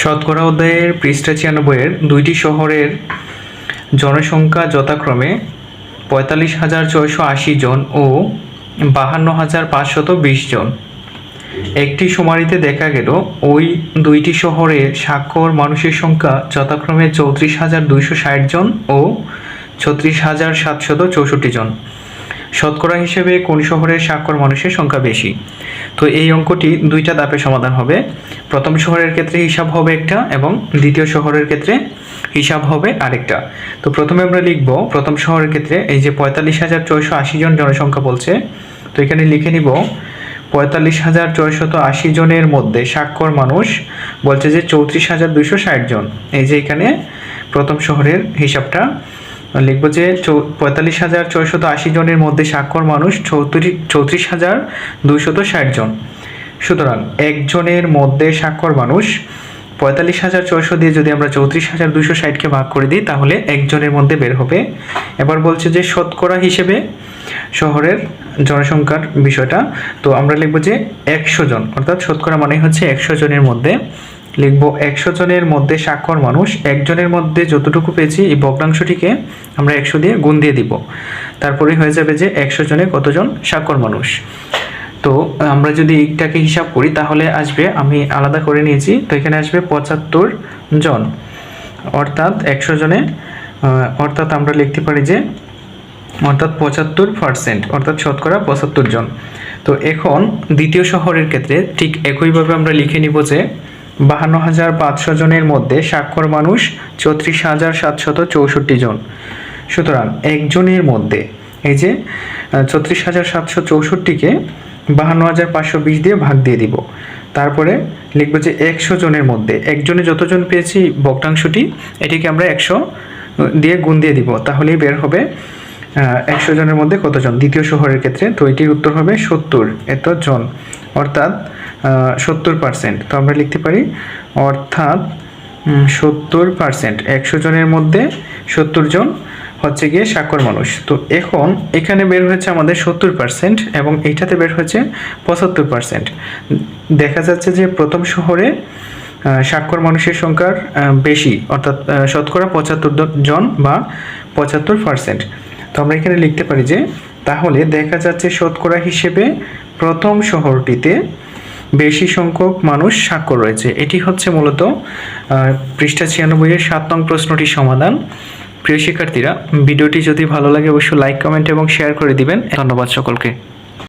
শতকরা অধ্যায়ের পৃষ্ঠা 96-এর দুইটি শহরের জনসংখ্যা যথাক্রমে ৪৫,৬৮০ জন ও ৫২,৫২০ জন। একটি শুমারিতে দেখা গেল ওই দুইটি শহরের স্বাক্ষর মানুষের সংখ্যা যথাক্রমে ৩৪,২৬০ জন ও ৩৬,৭৬৪ জন। শতকরা হিসেবে কোন শহরের স্বাক্ষর মানুষের সংখ্যা বেশি? তো এই অঙ্কটি দুইটা ধাপে সমাধান হবে। প্রথম শহরের ক্ষেত্রে হিসাব হবে একটা এবং দ্বিতীয় শহরের ক্ষেত্রে হিসাব হবে আরেকটা। তো প্রথমে আমরা লিখব প্রথম শহরের ক্ষেত্রে এই যে ৪৫,৬৮০ জন জনসংখ্যা বলছে, তো এখানে লিখে নিব ৪৫,৬৮০ জনের মধ্যে স্বাক্ষর মানুষ বলছে যে ৩৪,২৬০ জন। এই যে এখানে প্রথম শহরের হিসাবটা লিখব যে ৪৫,৬৮০ জনের মধ্যে স্বাক্ষর মানুষ ৩৪,২৬০ জন। সুতরাং একজনের মধ্যে স্বাক্ষর মানুষ ৪৫,৬০০ দিয়ে যদি আমরা ৩৪,২৬০কে ভাগ করে দিই তাহলে একজনের মধ্যে বের হবে। এবার বলছে যে শতকরা হিসেবে শহরের জনসংখ্যার বিষয়টা, তো আমরা লিখব যে ১০০ জন, অর্থাৎ শতকরা মানে হচ্ছে ১০০ জনের মধ্যে লিখব ১০০ জনের মধ্যে স্বাক্ষর মানুষ। একজনের মধ্যে যতটুকু পেয়েছি এই ভগ্নাংশটিকে আমরা ১০০ দিয়ে গুণ দিয়ে দিব, তারপরে হয়ে যাবে যে ১০০ জনে কতজন স্বাক্ষর মানুষ। তো আমরা যদি এইটাকে হিসাব করি তাহলে আসবে, আমি আলাদা করে নিয়েছি, তো এখানে আসবে ৭৫ জন, অর্থাৎ ১০০ জনে অর্থাৎ আমরা লিখতে পারি যে অর্থাৎ ৭৫%, অর্থাৎ শতকরা ৭৫ জন। তো এখন দ্বিতীয় শহরের ক্ষেত্রে ঠিক একইভাবে আমরা লিখে নিব যে ৫২,৫০০ জনের মধ্যে স্বাক্ষর মানুষ ৩৪,৭৬৪ জন। সুতরাং একজনের মধ্যে এই যে ৩৪,৭৬৪কে ৫২,৫২০ দিয়ে ভাগ দিয়ে দিব, তারপরে লিখব যে ১০০ জনের মধ্যে একজনে যতজন পেয়েছি ভগ্নাংশটি এটিকে আমরা ১০০ দিয়ে গুণ দিয়ে দিব, তাহলেই বের হবে ১০০ জনের মধ্যে কতজন দ্বিতীয় শহরের ক্ষেত্রে। তো এটির উত্তর হবে ৭০ এত জন, অর্থাৎ ৭০%। তো আমরা লিখতে পারি অর্থাৎ ৭০%, ১০০ জনের মধ্যে ৭০ জন হচ্ছে গিয়ে স্বাক্ষর মানুষ। তো এখন এখানে বের হয়েছে আমাদের ৭০% এবং এইটাতে বের হয়েছে ৭৫%। দেখা যাচ্ছে যে প্রথম শহরে স্বাক্ষর মানুষের সংখ্যার বেশি, অর্থাৎ শতকরা ৭৫ জন বা ৭৫%। তো আমরা এখানে লিখতে পারি যে তাহলে দেখা যাচ্ছে শতকরা হিসেবে প্রথম শহরটিতে বেশি সংখ্যক মানুষ স্বাক্ষর রয়েছে। এটি হচ্ছে মূলত পৃষ্ঠা ৯৬-এর ৭ নং প্রশ্নটির সমাধান। প্রিয় শিক্ষার্থীরা, ভিডিওটি যদি ভালো লাগে অবশ্যই লাইক, কমেন্ট এবং শেয়ার করে দিবেন। ধন্যবাদ সকলকে।